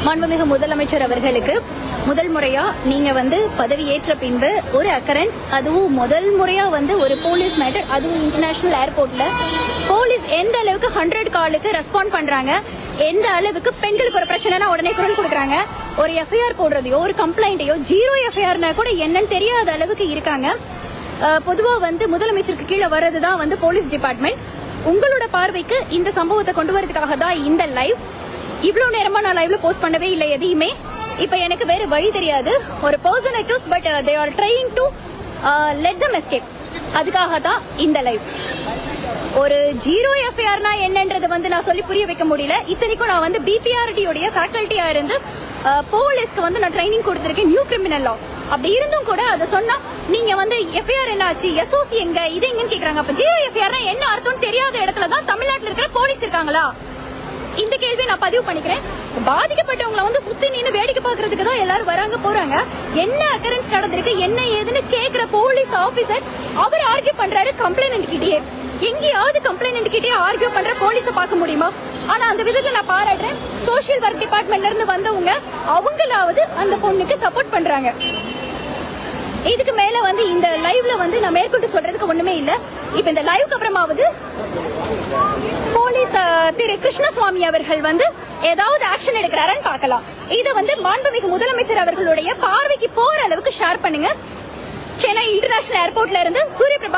மாண்புமிகு முதலமைச்சர் அவர்களுக்கு முதல் முறையா நீங்க பதவி ஏற்ற பின்பு ஒரு அக்கரன்ஸ், அதுவும் முதல் முறையா ஒரு போலீஸ் மேட்டர், அதுவும் இன்டர்நேஷனல் ஏர்போர்ட்ல போலீஸ் எந்த அளவுக்கு 100 காலுக்கு ரெஸ்பாண்ட் பண்றாங்க, எந்த அளவுக்கு பெண்களுக்கு ஒரு பிரச்சனைனா உடனே குரல் கொடுக்கறாங்க, ஒரு எஃப்ஐஆர் போடுறதையோ ஒரு கம்ப்ளைண்ட்டையோ 0 எஃப்ஐஆர்னா கூட என்னன்னு தெரியாத அளவுக்கு இருக்காங்க. பொதுவா முதலமைச்சருக்கு கீழே வர்றதுதான் போலீஸ் டிபார்ட்மெண்ட். உங்களோட பார்வைக்கு இந்த சம்பவத்தை கொண்டு வரதுக்காக தான் இந்த லைவ். இவ்வளவு நேரமா நான் லைவ்ல போஸ்ட் பண்ணவே இல்லை எதையுமே. இப்ப எனக்கு வேற வழி தெரியாது. ஒரு person accused, but they are trying to let them escape. அதுக்காக தான் இந்த லைவ். ஒரு 0 எஃப்ஐஆர்னா என்னன்றது நான் சொல்லி புரிய வைக்க முடியல. இத்தனைக்கும் நான் பிபிஆர்டி உடைய ஃபேக்கல்ட்டியா இருந்து போலீஸ்க்கு நான் ட்ரைனிங் கொடுத்திருக்கேன், நியூ கிரிமினல் லா. அப்படி இருந்தும் கூட அதை சொன்னா நீங்க எஃப்ஐஆர் என்ன ஆச்சு, எஸ்ஓசி எங்க, இது எங்கன்னு கேக்குறாங்க. அப்ப 0 எஃப்ஐஆர்னா என்ன அர்த்தம் தெரியாத இடத்துல தான் தமிழ்நாட்டில் இருக்கிற போலீஸ் இருக்காங்களா? இந்த கேள்வி நான் பதிவு பண்ணிக்கிறேன். பாதிக்கப்பட்டவங்களை சுத்தி நின்று வேடிக்கை பாக்குறதுக்கு தான் எல்லாரும் வராங்க போறாங்க. என்ன அக்கரன்ஸ் நடந்திருக்கு, என்ன ஏதுன்னு கேக்குற போலீஸ் ஆபீசர் அவர் ஆர்கியூ பண்றாரு கம்ப்ளைண்ட் கிட்டே. எங்கேயாவது கம்ப்ளைண்ட் கிட்டே ஆர்கியூ பண்ற போலீஸை பார்க்க முடியுமா? ஆனா அந்த விதத்துல நான் பாராட்டுறேன். சோசியல் ஒர்க் டிபார்ட்மெண்ட்ல இருந்து வந்தவங்க அவங்களாவது அந்த பொண்ணுக்கு சப்போர்ட் பண்றாங்க. இதுக்கு மேல இந்த லைவ்ல நான் மேற்கொண்டு சொல்றதுக்கு ஒண்ணுமே இல்ல. இப்ப இந்த லைவ்க்கு அப்புறமாவது போலீஸ் திரு கிருஷ்ணசுவாமி அவர்கள் ஏதாவது ஆக்ஷன் எடுக்கிறாரான்னு பார்க்கலாம். இதை மாண்புமிகு முதலமைச்சர் அவர்களுடைய பார்வைக்கு போற அளவுக்கு ஷேர் பண்ணுங்க. சென்னை இன்டர்நேஷனல் ஏர்போர்ட்ல இருந்து சூரியபிரபா.